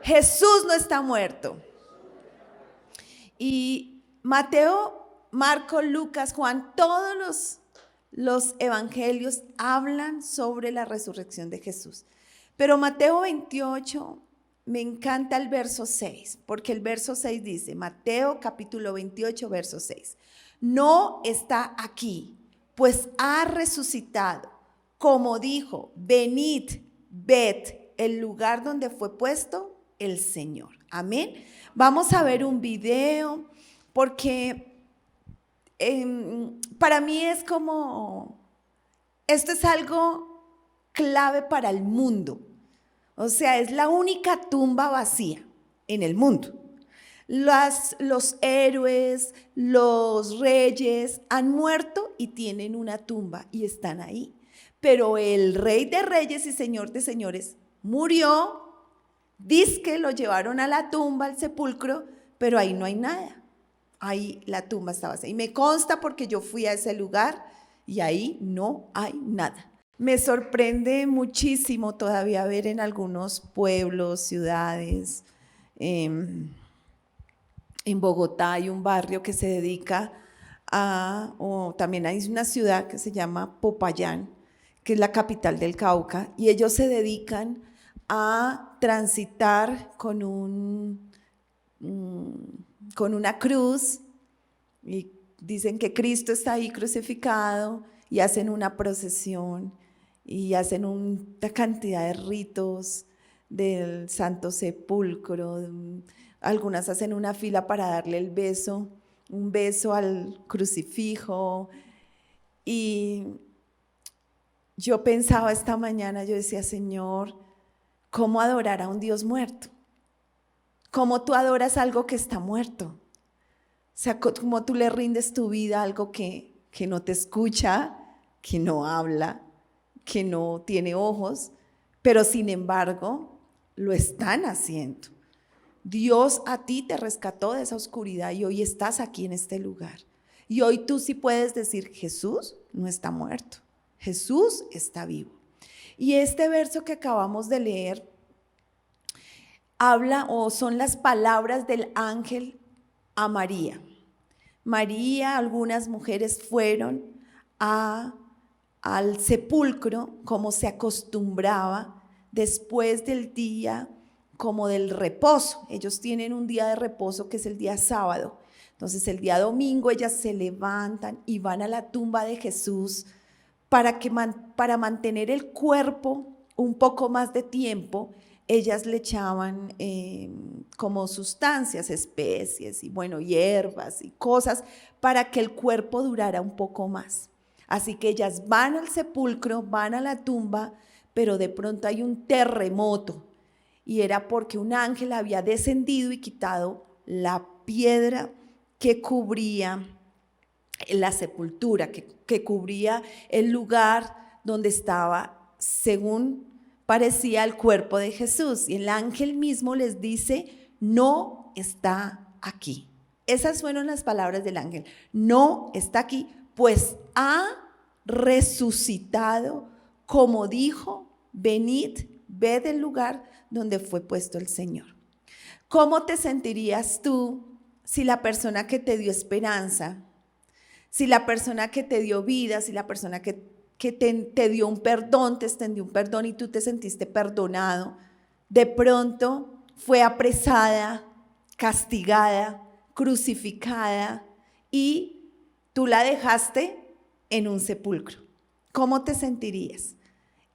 Jesús no está muerto. Y Mateo, Marcos, Lucas, Juan, todos los evangelios hablan sobre la resurrección de Jesús. Pero Mateo 28, me encanta el verso 6, porque el verso 6 dice, Mateo capítulo 28, verso 6, no está aquí, pues ha resucitado, como dijo, venid, ved el lugar donde fue puesto el Señor. Amén. Vamos a ver un video, porque para mí es como, esto es algo clave para el mundo. O sea, es la única tumba vacía en el mundo. Los héroes, los reyes han muerto y tienen una tumba y están ahí. Pero el Rey de Reyes y Señor de Señores murió, dizque lo llevaron a la tumba, al sepulcro, pero ahí no hay nada. Ahí la tumba está vacía. Y me consta porque yo fui a ese lugar y ahí no hay nada. Me sorprende muchísimo todavía ver en algunos pueblos, ciudades, en Bogotá hay un barrio que se dedica o también hay una ciudad que se llama Popayán, que es la capital del Cauca, y ellos se dedican a transitar con una cruz, y dicen que Cristo está ahí crucificado, y hacen una procesión, y hacen una cantidad de ritos del Santo Sepulcro. Algunas hacen una fila para darle un beso al crucifijo. Y yo pensaba esta mañana, yo decía, Señor, ¿cómo adorar a un Dios muerto? ¿Cómo tú adoras algo que está muerto? O sea, ¿cómo tú le rindes tu vida a algo que no te escucha, que no habla, que no tiene ojos, pero sin embargo lo están haciendo? Dios a ti te rescató de esa oscuridad y hoy estás aquí en este lugar. Y hoy tú sí puedes decir, Jesús no está muerto, Jesús está vivo. Y este verso que acabamos de leer habla o son las palabras del ángel a María. María, algunas mujeres fueron al sepulcro como se acostumbraba después del día como del reposo. Ellos tienen un día de reposo que es el día sábado. Entonces el día domingo ellas se levantan y van a la tumba de Jesús para mantener el cuerpo un poco más de tiempo. Ellas le echaban como sustancias, especies y bueno, hierbas y cosas para que el cuerpo durara un poco más. Así que ellas van al sepulcro, van a la tumba, pero de pronto hay un terremoto. Y era porque un ángel había descendido y quitado la piedra que cubría la sepultura, que cubría el lugar donde estaba, según parecía, el cuerpo de Jesús. Y el ángel mismo les dice, no está aquí. Esas fueron las palabras del ángel, no está aquí, pues ha resucitado, como dijo, venid, ved el lugar donde fue puesto el Señor. ¿Cómo te sentirías tú si la persona que te dio esperanza, si la persona que te dio vida, si la persona que te dio un perdón, te extendió un perdón y tú te sentiste perdonado, de pronto fue apresada, castigada, crucificada y tú la dejaste en un sepulcro? ¿Cómo te sentirías?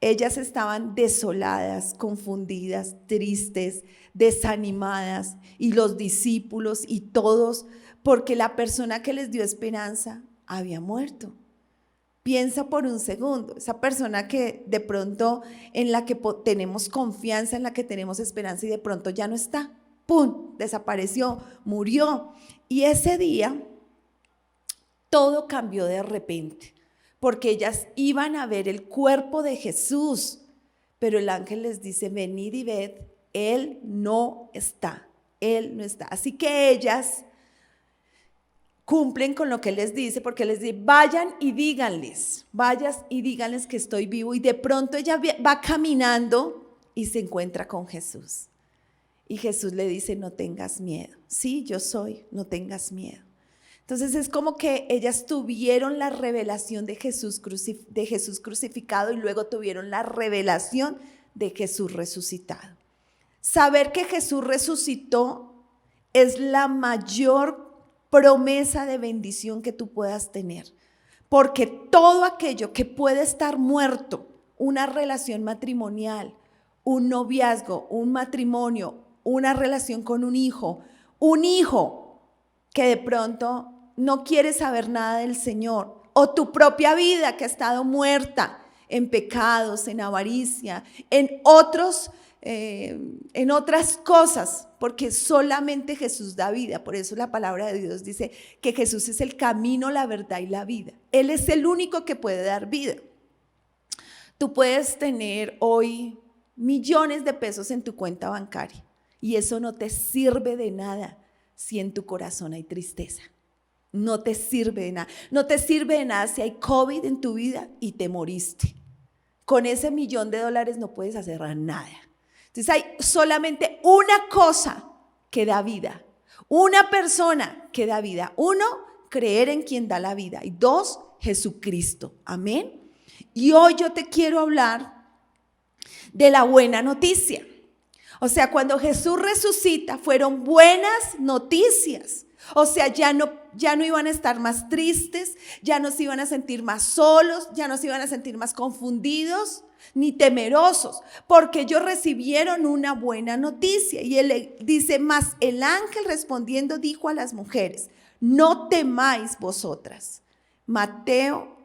Ellas estaban desoladas, confundidas, tristes, desanimadas, y los discípulos y todos, porque la persona que les dio esperanza había muerto. Piensa por un segundo, esa persona que de pronto en la que tenemos confianza, en la que tenemos esperanza y de pronto ya no está, ¡pum!, desapareció, murió. Y ese día todo cambió de repente, porque ellas iban a ver el cuerpo de Jesús, pero el ángel les dice, venid y ved, Él no está, Él no está. Así que ellas cumplen con lo que Él les dice, porque Él les dice, vayan y díganles que estoy vivo. Y de pronto ella va caminando y se encuentra con Jesús. Y Jesús le dice, no tengas miedo. Sí, yo soy, no tengas miedo. Entonces es como que ellas tuvieron la revelación de Jesús crucificado y luego tuvieron la revelación de Jesús resucitado. Saber que Jesús resucitó es la mayor promesa de bendición que tú puedas tener. Porque todo aquello que puede estar muerto, una relación matrimonial, un noviazgo, un matrimonio, una relación con un hijo que de pronto no quiere saber nada del Señor, o tu propia vida que ha estado muerta en pecados, en avaricia, en otras cosas, porque solamente Jesús da vida. Por eso la palabra de Dios dice que Jesús es el camino, la verdad y la vida. Él es el único que puede dar vida. Tú puedes tener hoy millones de pesos en tu cuenta bancaria y eso no te sirve de nada si en tu corazón hay tristeza. No te sirve de nada. No te sirve de nada si hay COVID en tu vida y te moriste. Con ese $1.000.000 no puedes hacer nada. Entonces hay solamente una cosa que da vida, una persona que da vida. 1, creer en quien da la vida. Y 2, Jesucristo. Amén. Y hoy yo te quiero hablar de la buena noticia. O sea, cuando Jesús resucita fueron buenas noticias. O sea, ya no iban a estar más tristes, ya no se iban a sentir más solos, ya no se iban a sentir más confundidos ni temerosos, porque ellos recibieron una buena noticia. Y él dice, mas el ángel respondiendo dijo a las mujeres, no temáis vosotras. Mateo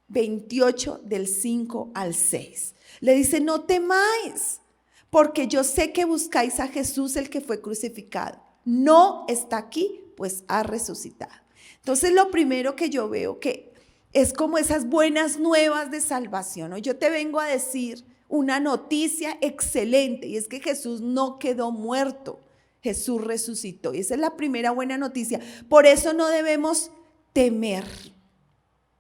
28 del 5 al 6. Le dice, no temáis, porque yo sé que buscáis a Jesús el que fue crucificado. No está aquí, pues ha resucitado. Entonces lo primero que yo veo que es como esas buenas nuevas de salvación. Hoy yo te vengo a decir una noticia excelente y es que Jesús no quedó muerto, Jesús resucitó. Y esa es la primera buena noticia. Por eso no debemos temer.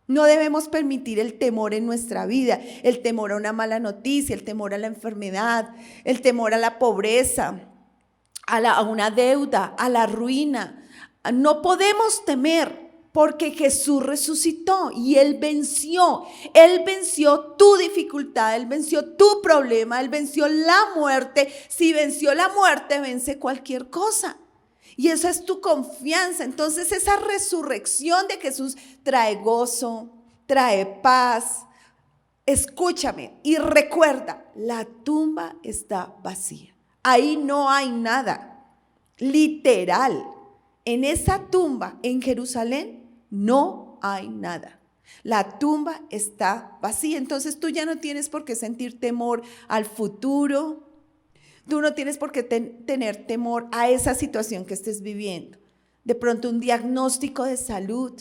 No debemos permitir el temor en nuestra vida, el temor a una mala noticia, el temor a la enfermedad, el temor a la pobreza, a una deuda, a la ruina. No podemos temer porque Jesús resucitó y Él venció tu dificultad, Él venció tu problema, Él venció la muerte. Si venció la muerte, vence cualquier cosa. Y esa es tu confianza. Entonces esa resurrección de Jesús trae gozo, trae paz. Escúchame y recuerda, la tumba está vacía. Ahí no hay nada. Literal, en esa tumba en Jerusalén no hay nada. La tumba está vacía. Entonces tú ya no tienes por qué sentir temor al futuro. Tú no tienes por qué tener temor a esa situación que estés viviendo. De pronto un diagnóstico de salud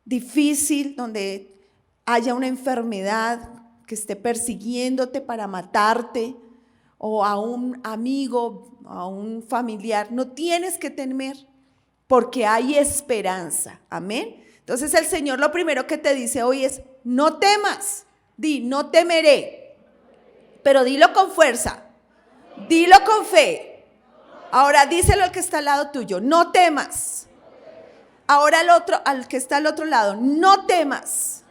difícil, donde haya una enfermedad que esté persiguiéndote para matarte, o a un amigo, a un familiar. No tienes que temer porque hay esperanza. Amén. Entonces el Señor lo primero que te dice hoy es, no temas. Di, no temeré. Pero dilo con fuerza. Dilo con fe. Ahora díselo al que está al lado tuyo, no temas. Ahora al que está al otro lado, no temas.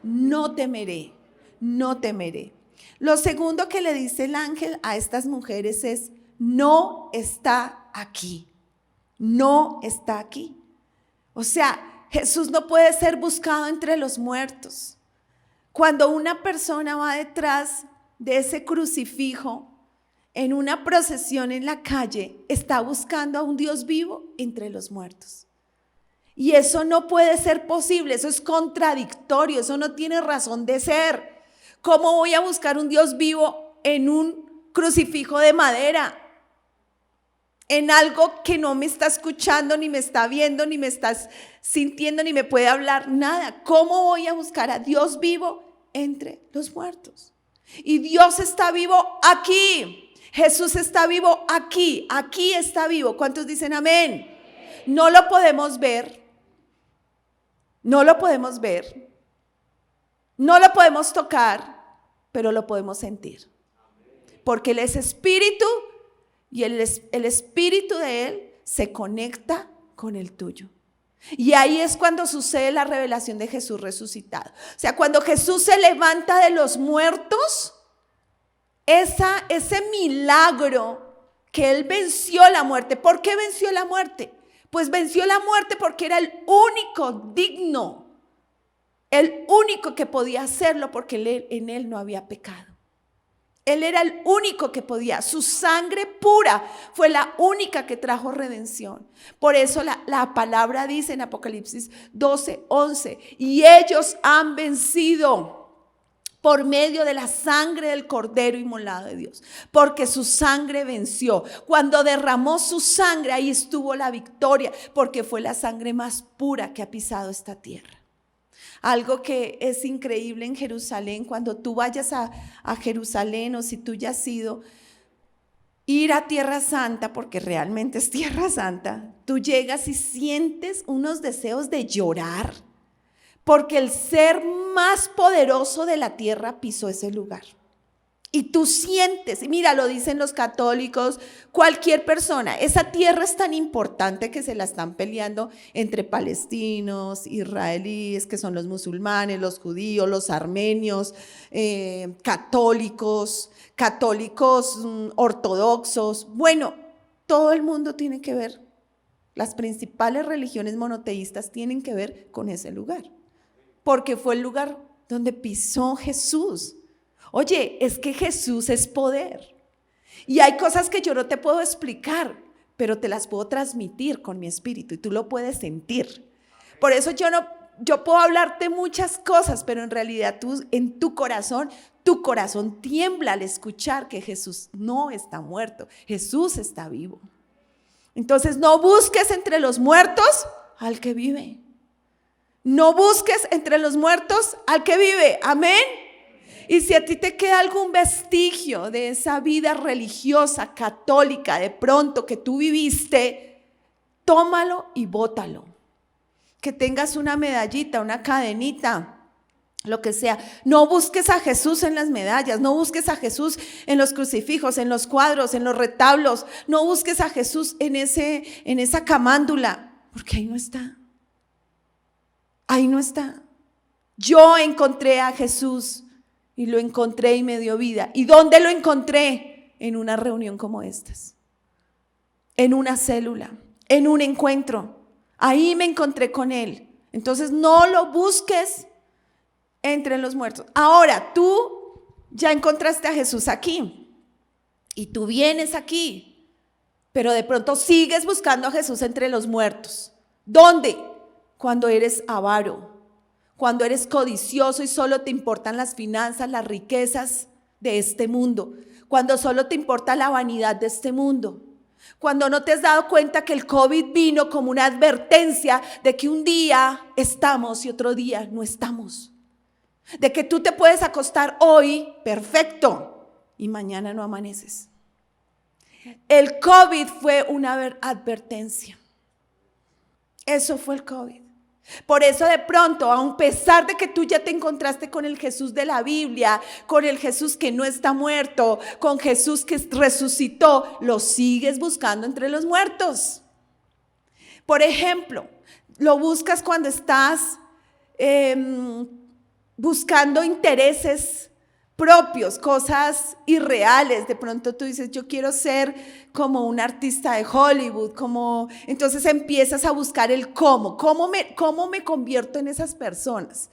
No temeré, no temeré. Lo segundo que le dice el ángel a estas mujeres es, no está aquí. No está aquí. O sea, Jesús no puede ser buscado entre los muertos. Cuando una persona va detrás de ese crucifijo, en una procesión en la calle, está buscando a un Dios vivo entre los muertos. Y eso no puede ser posible, eso es contradictorio, eso no tiene razón de ser. ¿Cómo voy a buscar un Dios vivo en un crucifijo de madera? En algo que no me está escuchando, ni me está viendo, ni me está sintiendo, ni me puede hablar, nada. ¿Cómo voy a buscar a Dios vivo entre los muertos? Y Dios está vivo aquí. Jesús está vivo aquí, aquí está vivo. ¿Cuántos dicen amén? No lo podemos ver, no lo podemos ver, no lo podemos tocar, pero lo podemos sentir. Porque Él es espíritu y el espíritu de Él se conecta con el tuyo. Y ahí es cuando sucede la revelación de Jesús resucitado. O sea, cuando Jesús se levanta de los muertos, ese milagro que Él venció la muerte. ¿Por qué venció la muerte? Pues venció la muerte porque era el único digno, el único que podía hacerlo, porque en Él no había pecado. Él era el único que podía. Su sangre pura fue la única que trajo redención. Por eso la palabra dice en Apocalipsis 12:11, y ellos han vencido por medio de la sangre del Cordero inmolado de Dios, porque su sangre venció. Cuando derramó su sangre, ahí estuvo la victoria, porque fue la sangre más pura que ha pisado esta tierra. Algo que es increíble en Jerusalén, cuando tú vayas a Jerusalén, o si tú ya has ido, ir a Tierra Santa, porque realmente es Tierra Santa, tú llegas y sientes unos deseos de llorar, porque el ser más poderoso de la tierra pisó ese lugar. Y tú sientes, y mira, lo dicen los católicos, cualquier persona, esa tierra es tan importante que se la están peleando entre palestinos, israelíes, que son los musulmanes, los judíos, los armenios, católicos ortodoxos. Bueno, todo el mundo tiene que ver, las principales religiones monoteístas tienen que ver con ese lugar, porque fue el lugar donde pisó Jesús. Oye, es que Jesús es poder. Y hay cosas que yo no te puedo explicar, pero te las puedo transmitir con mi espíritu y tú lo puedes sentir. Por eso yo puedo hablarte muchas cosas, pero en realidad en tu corazón tiembla al escuchar que Jesús no está muerto, Jesús está vivo. Entonces no busques entre los muertos al que vive. No busques entre los muertos al que vive. Amén. Y si a ti te queda algún vestigio de esa vida religiosa, católica, de pronto que tú viviste, tómalo y bótalo. Que tengas una medallita, una cadenita, lo que sea. No busques a Jesús en las medallas, no busques a Jesús en los crucifijos, en los cuadros, en los retablos. No busques a Jesús en esa camándula, porque ahí no está. Ahí no está. Yo encontré a Jesús y lo encontré y me dio vida. ¿Y dónde lo encontré? En una reunión como estas, en una célula, en un encuentro. Ahí me encontré con Él. Entonces no lo busques entre los muertos. Ahora tú ya encontraste a Jesús aquí y tú vienes aquí, pero de pronto sigues buscando a Jesús entre los muertos. ¿Dónde? Cuando eres avaro, cuando eres codicioso y solo te importan las finanzas, las riquezas de este mundo, cuando solo te importa la vanidad de este mundo, cuando no te has dado cuenta que el COVID vino como una advertencia de que un día estamos y otro día no estamos, de que tú te puedes acostar hoy perfecto y mañana no amaneces. El COVID fue una advertencia. Eso fue el COVID. Por eso de pronto, a pesar de que tú ya te encontraste con el Jesús de la Biblia, con el Jesús que no está muerto, con Jesús que resucitó, lo sigues buscando entre los muertos. Por ejemplo, lo buscas cuando estás buscando intereses propios, cosas irreales. De pronto tú dices, yo quiero ser como un artista de Hollywood, entonces empiezas a buscar el cómo me convierto en esas personas,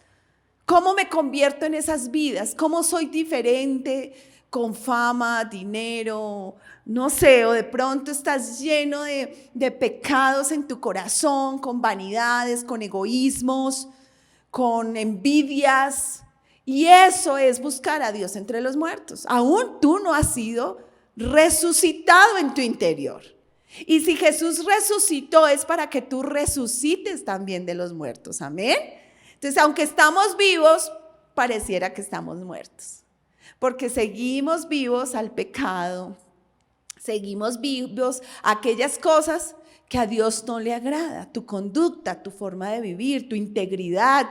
cómo me convierto en esas vidas, cómo soy diferente con fama, dinero, no sé, o de pronto estás lleno de pecados en tu corazón, con vanidades, con egoísmos, con envidias. Y eso es buscar a Dios entre los muertos. Aún tú no has sido resucitado en tu interior. Y si Jesús resucitó es para que tú resucites también de los muertos. Amén. Entonces, aunque estamos vivos, pareciera que estamos muertos. Porque seguimos vivos al pecado. Seguimos vivos a aquellas cosas que a Dios no le agrada. Tu conducta, tu forma de vivir, tu integridad.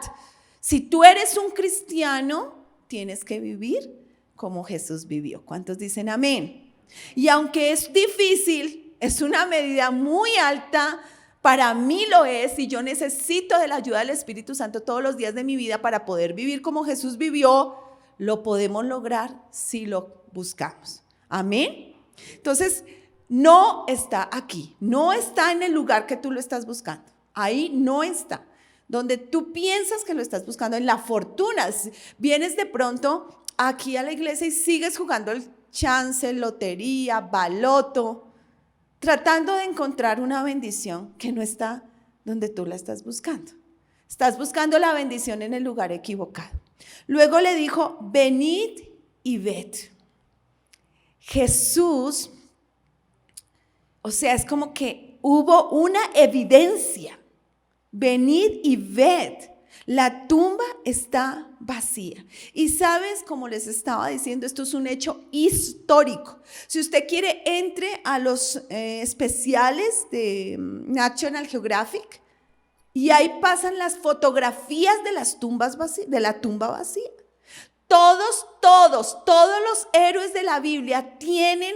Si tú eres un cristiano, tienes que vivir como Jesús vivió. ¿Cuántos dicen amén? Y aunque es difícil, es una medida muy alta, para mí lo es, y yo necesito de la ayuda del Espíritu Santo todos los días de mi vida para poder vivir como Jesús vivió, lo podemos lograr si lo buscamos. Amén. Entonces, no está aquí, no está en el lugar que tú lo estás buscando. Ahí no está. Donde tú piensas que lo estás buscando, en la fortuna. Vienes de pronto aquí a la iglesia y sigues jugando el chance, lotería, baloto, tratando de encontrar una bendición que no está donde tú la estás buscando. Estás buscando la bendición en el lugar equivocado. Luego le dijo, venid y ved. Jesús, o sea, es como que hubo una evidencia. Venid y ved. La tumba está vacía. Y sabes, como les estaba diciendo, esto es un hecho histórico. Si usted quiere, entre a los especiales de National Geographic y ahí pasan las fotografías de las tumbas vacías, de la tumba vacía. Todos los héroes de la Biblia tienen,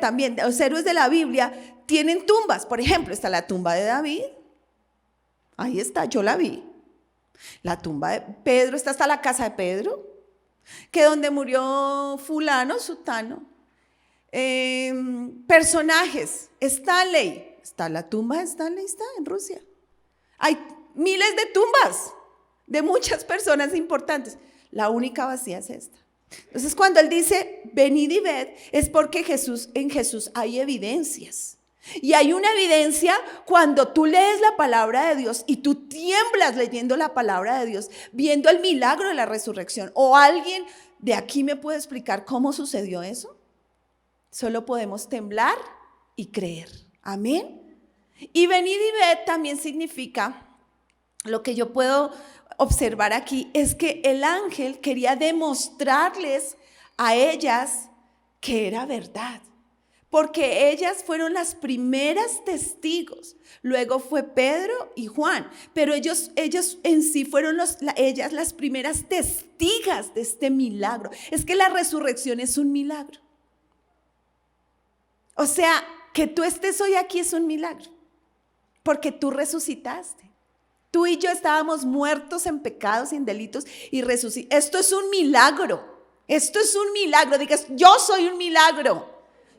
también los héroes de la Biblia tienen tumbas. Por ejemplo, está la tumba de David. Ahí está, yo la vi. La tumba de Pedro, está hasta la casa de Pedro, que donde murió fulano, sutano. Personajes, Stanley, está la tumba de Stanley, está en Rusia. Hay miles de tumbas de muchas personas importantes. La única vacía es esta. Entonces, cuando él dice, venid y ved, es porque en Jesús hay evidencias. Y hay una evidencia cuando tú lees la palabra de Dios y tú tiemblas leyendo la palabra de Dios, viendo el milagro de la resurrección. ¿O alguien de aquí me puede explicar cómo sucedió eso? Solo podemos temblar y creer. Amén. Y venid y ved también significa, lo que yo puedo observar aquí, es que el ángel quería demostrarles a ellas que era verdad. Porque ellas fueron las primeras testigos, luego fue Pedro y Juan, pero ellos en sí fueron ellas las primeras testigas de este milagro. Es que la resurrección es un milagro. O sea, que tú estés hoy aquí es un milagro, porque tú resucitaste. Tú y yo estábamos muertos en pecados y en delitos y resucitamos. Esto es un milagro, esto es un milagro. Digas, yo soy un milagro.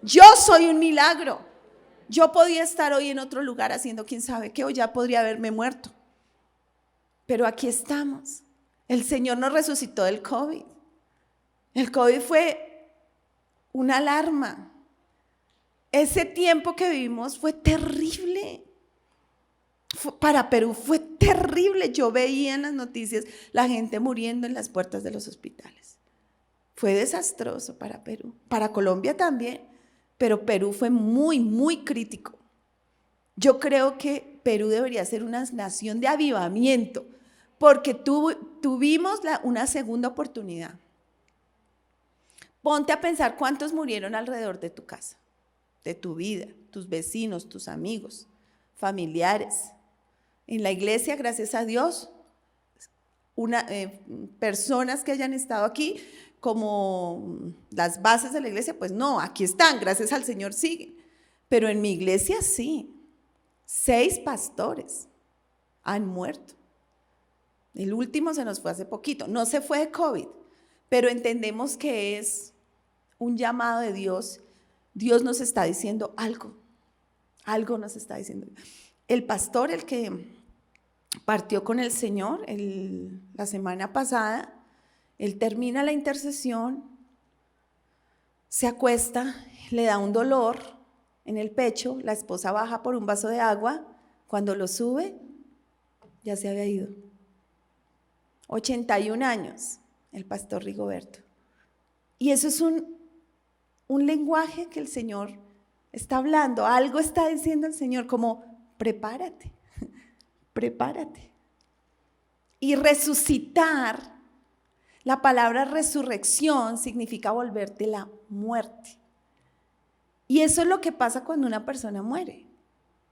Yo soy un milagro. Yo podía estar hoy en otro lugar haciendo quién sabe qué, o ya podría haberme muerto. Pero aquí estamos. El Señor nos resucitó del COVID. El COVID fue una alarma. Ese tiempo que vivimos fue terrible. Para Perú fue terrible. Yo veía en las noticias la gente muriendo en las puertas de los hospitales. Fue desastroso para Perú. Para Colombia también. Pero Perú fue muy, muy crítico. Yo creo que Perú debería ser una nación de avivamiento, porque tuvimos una segunda oportunidad. Ponte a pensar cuántos murieron alrededor de tu casa, de tu vida, tus vecinos, tus amigos, familiares. En la iglesia, gracias a Dios, personas que hayan estado aquí, como las bases de la iglesia, pues no, aquí están, gracias al Señor siguen. Pero en mi iglesia sí, 6 pastores han muerto. El último se nos fue hace poquito, no se fue de COVID, pero entendemos que es un llamado de Dios. Dios nos está diciendo algo nos está diciendo. El pastor, el que partió con el Señor la semana pasada, él termina la intercesión, se acuesta, le da un dolor en el pecho, la esposa baja por un vaso de agua, cuando lo sube, ya se había ido. 81 años, el pastor Rigoberto. Y eso es un lenguaje que el Señor está hablando, algo está diciendo el Señor, como prepárate, prepárate. Y resucitar, la palabra resurrección significa volver de la muerte. Y eso es lo que pasa cuando una persona muere.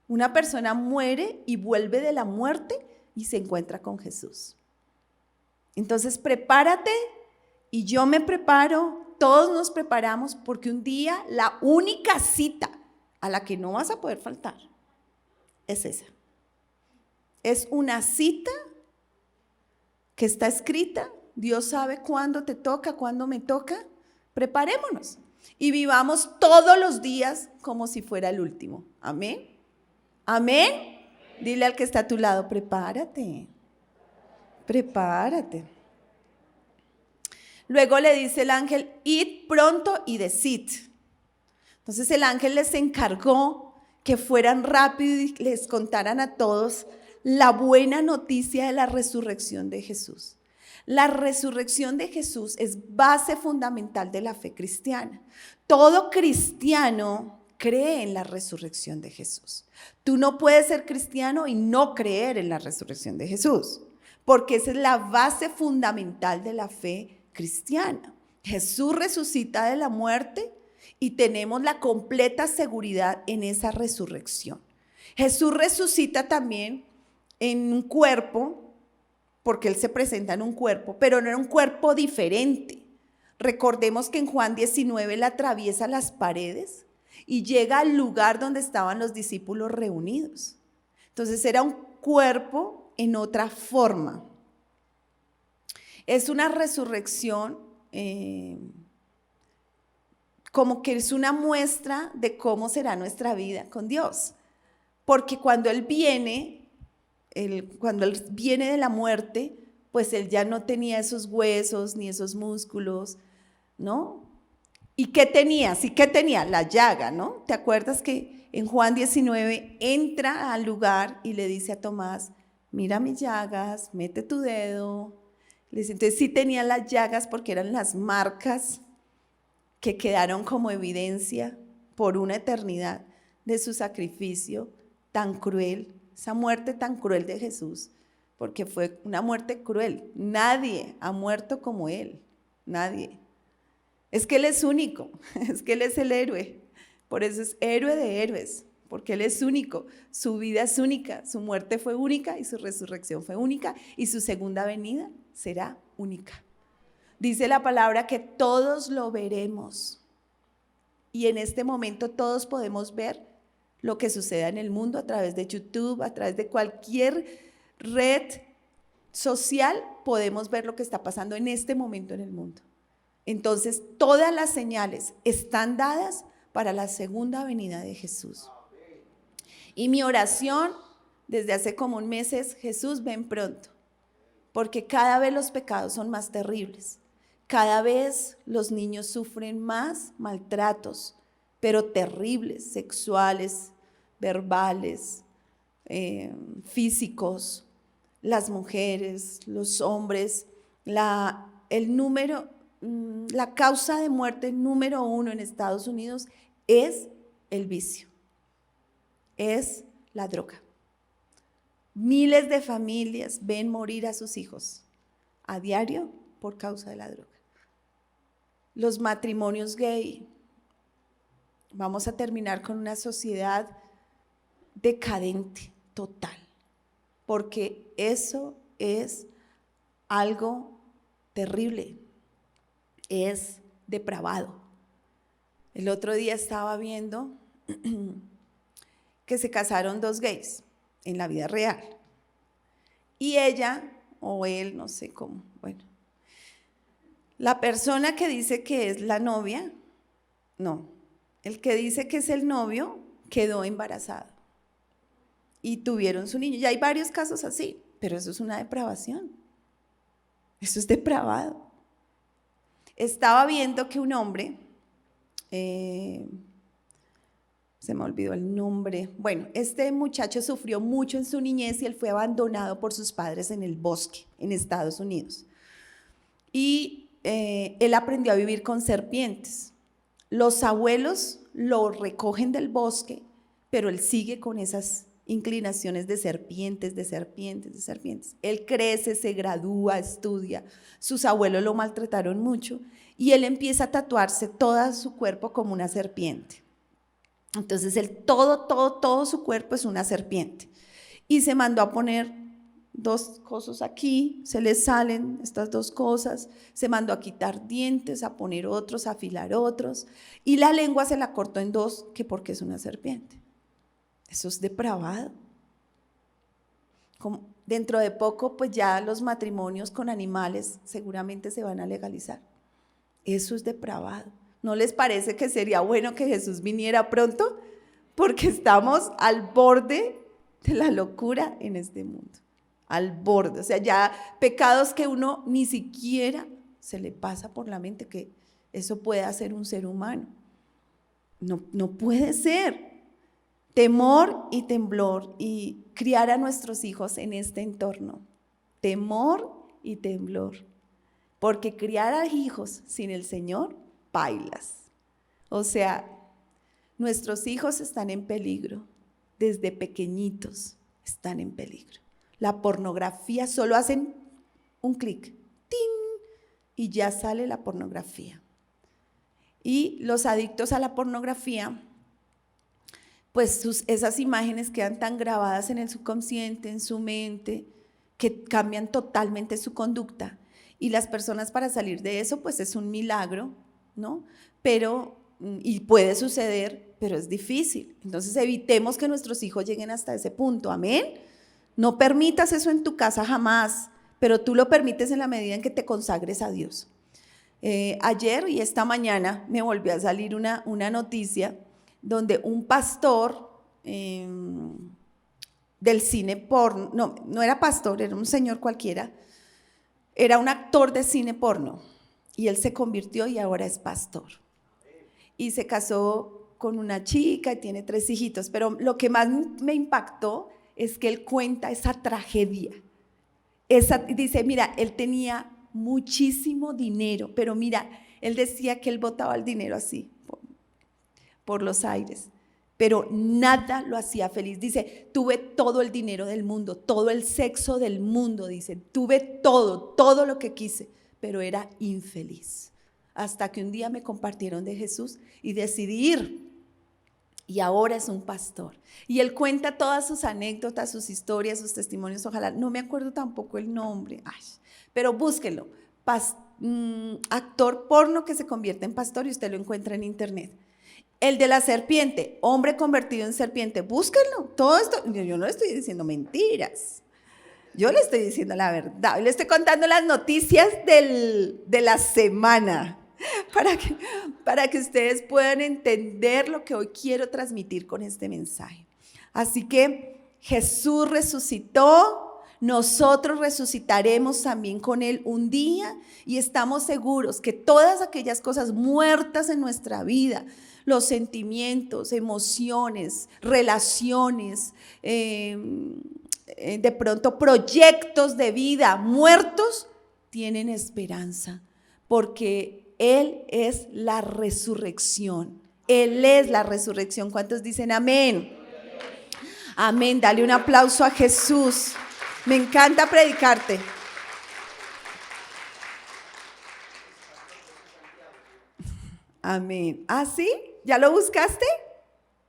Una persona muere y vuelve de la muerte y se encuentra con Jesús. Entonces prepárate y yo me preparo, todos nos preparamos porque un día la única cita a la que no vas a poder faltar es esa. Es una cita que está escrita. Dios sabe cuándo te toca, cuándo me toca. Preparémonos y vivamos todos los días como si fuera el último. Amén. Amén. Dile al que está a tu lado, prepárate. Prepárate. Luego le dice el ángel, id pronto y decid. Entonces el ángel les encargó que fueran rápido y les contaran a todos la buena noticia de la resurrección de Jesús. La resurrección de Jesús es base fundamental de la fe cristiana. Todo cristiano cree en la resurrección de Jesús. Tú no puedes ser cristiano y no creer en la resurrección de Jesús, porque esa es la base fundamental de la fe cristiana. Jesús resucita de la muerte y tenemos la completa seguridad en esa resurrección. Jesús resucita también en un cuerpo, porque Él se presenta en un cuerpo, pero no era un cuerpo diferente. Recordemos que en Juan 19 Él atraviesa las paredes y llega al lugar donde estaban los discípulos reunidos. Entonces era un cuerpo en otra forma. Es una resurrección como que es una muestra de cómo será nuestra vida con Dios. Porque cuando Él viene de la muerte, pues Él ya no tenía esos huesos ni esos músculos, ¿no? ¿Y qué tenía? Sí, ¿qué tenía? La llaga, ¿no? ¿Te acuerdas que en Juan 19 entra al lugar y le dice a Tomás, mira mis llagas, mete tu dedo? Entonces sí tenía las llagas porque eran las marcas que quedaron como evidencia por una eternidad de su sacrificio tan cruel, esa muerte tan cruel de Jesús, porque fue una muerte cruel. Nadie ha muerto como Él, nadie. Es que Él es único, es que Él es el héroe, por eso es héroe de héroes, porque Él es único, su vida es única, su muerte fue única y su resurrección fue única y su segunda venida será única. Dice la palabra que todos lo veremos y en este momento todos podemos ver lo que suceda en el mundo a través de YouTube, a través de cualquier red social, podemos ver lo que está pasando en este momento en el mundo. Entonces, todas las señales están dadas para la segunda venida de Jesús. Y mi oración desde hace como un mes es, Jesús, ven pronto, porque cada vez los pecados son más terribles. Cada vez los niños sufren más maltratos, pero terribles, sexuales, verbales, físicos, las mujeres, los hombres. La causa de muerte número 1 en Estados Unidos es el vicio, es la droga. Miles de familias ven morir a sus hijos a diario por causa de la droga. Los matrimonios gay. Vamos a terminar con una sociedad decadente, total, porque eso es algo terrible, es depravado. El otro día estaba viendo que se casaron 2 gays en la vida real y ella o él, no sé cómo, bueno, la persona que dice que es la novia, no, el que dice que es el novio quedó embarazado y tuvieron su niño. Ya hay varios casos así, pero eso es una depravación. Eso es depravado. Estaba viendo que un hombre, se me olvidó el nombre, bueno, este muchacho sufrió mucho en su niñez y él fue abandonado por sus padres en el bosque, en Estados Unidos. Y él aprendió a vivir con serpientes. Los abuelos lo recogen del bosque, pero él sigue con esas inclinaciones de serpientes, de serpientes, de serpientes. Él crece, se gradúa, estudia. Sus abuelos lo maltrataron mucho y él empieza a tatuarse todo su cuerpo como una serpiente. Entonces todo su cuerpo es una serpiente. Y se mandó a poner dos cosas aquí, se le salen estas dos cosas, se mandó a quitar dientes, a poner otros, a afilar otros, y la lengua se la cortó en dos, que porque es una serpiente. Eso es depravado. Dentro de poco, pues ya los matrimonios con animales seguramente se van a legalizar. Eso es depravado. ¿No les parece que sería bueno que Jesús viniera pronto? Porque estamos al borde de la locura en este mundo. Al borde. O sea, ya pecados que uno ni siquiera se le pasa por la mente que eso puede hacer un ser humano. No puede ser. Temor y temblor, y criar a nuestros hijos en este entorno. Temor y temblor. Porque criar a hijos sin el Señor, pailas. O sea, nuestros hijos están en peligro. Desde pequeñitos están en peligro. La pornografía, solo hacen un clic, ¡tin!, y ya sale la pornografía. Y los adictos a la pornografía, pues esas imágenes quedan tan grabadas en el subconsciente, en su mente, que cambian totalmente su conducta. Y las personas, para salir de eso, pues es un milagro, ¿no? Y puede suceder, pero es difícil. Entonces evitemos que nuestros hijos lleguen hasta ese punto, ¿amén? No permitas eso en tu casa jamás, pero tú lo permites en la medida en que te consagres a Dios. Ayer y esta mañana me volvió a salir una noticia donde un pastor del cine porno, no era pastor, era un señor cualquiera, era un actor de cine porno, y él se convirtió y ahora es pastor. Y se casó con una chica y tiene 3 hijitos, pero lo que más me impactó es que él cuenta esa tragedia. Dice, mira, él tenía muchísimo dinero, pero mira, él decía que él botaba el dinero así, por los aires, pero nada lo hacía feliz. Dice, tuve todo el dinero del mundo, todo el sexo del mundo, dice, tuve todo lo que quise, pero era infeliz. Hasta que un día me compartieron de Jesús y decidí ir, y ahora es un pastor. Y él cuenta todas sus anécdotas, sus historias, sus testimonios, ojalá, no me acuerdo tampoco el nombre, pero búsquenlo, actor porno que se convierte en pastor, y usted lo encuentra en internet. El de la serpiente, hombre convertido en serpiente, búsquenlo. Todo esto, yo no le estoy diciendo mentiras, yo le estoy diciendo la verdad, le estoy contando las noticias de la semana, para que ustedes puedan entender lo que hoy quiero transmitir con este mensaje. Así que Jesús resucitó, nosotros resucitaremos también con Él un día, y estamos seguros que todas aquellas cosas muertas en nuestra vida, los sentimientos, emociones, relaciones, de pronto proyectos de vida muertos, tienen esperanza, porque Él es la resurrección. Él es la resurrección. ¿Cuántos dicen amén? Amén. Dale un aplauso a Jesús. Me encanta predicarte. Amén. ¿Ah, sí? ¿Ya lo buscaste?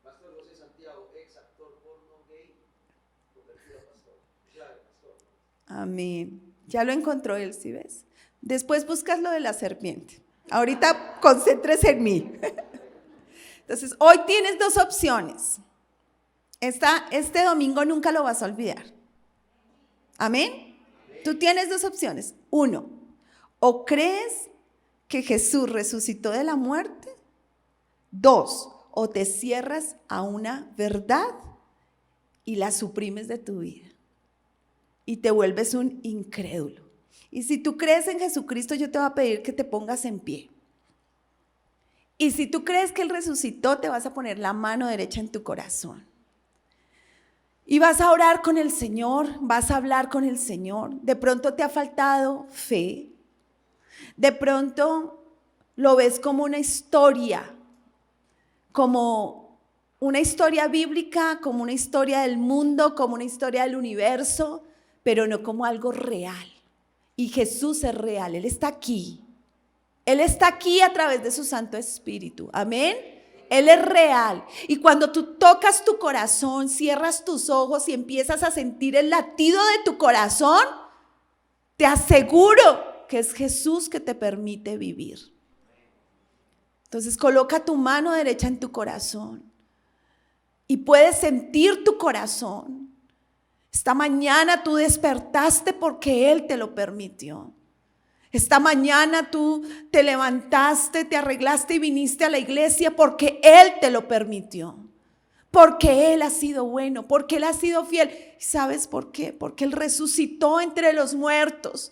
Pastor José Santiago, ex actor porno gay, convertido a pastor. Amén. Ya lo encontró él, ¿sí ves? Después buscas lo de la serpiente. Ahorita concéntrese en mí. Entonces, hoy tienes 2 opciones. Este domingo nunca lo vas a olvidar. ¿Amén? Tú tienes 2 opciones. 1, o crees que Jesús resucitó de la muerte. 2, o te cierras a una verdad y la suprimes de tu vida y te vuelves un incrédulo. Y si tú crees en Jesucristo, yo te voy a pedir que te pongas en pie. Y si tú crees que Él resucitó, te vas a poner la mano derecha en tu corazón. Y vas a orar con el Señor, vas a hablar con el Señor. De pronto te ha faltado fe. De pronto lo ves como una historia bíblica, como una historia del mundo, como una historia del universo, pero no como algo real. Y Jesús es real, Él está aquí. Él está aquí a través de su Santo Espíritu. Amén. Él es real. Y cuando tú tocas tu corazón, cierras tus ojos y empiezas a sentir el latido de tu corazón, te aseguro que es Jesús que te permite vivir. Entonces coloca tu mano derecha en tu corazón y puedes sentir tu corazón. Esta mañana tú despertaste porque Él te lo permitió. Esta mañana tú te levantaste, te arreglaste y viniste a la iglesia porque Él te lo permitió. Porque Él ha sido bueno, porque Él ha sido fiel. ¿Y sabes por qué? Porque Él resucitó entre los muertos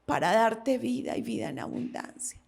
para darte vida y vida en abundancia.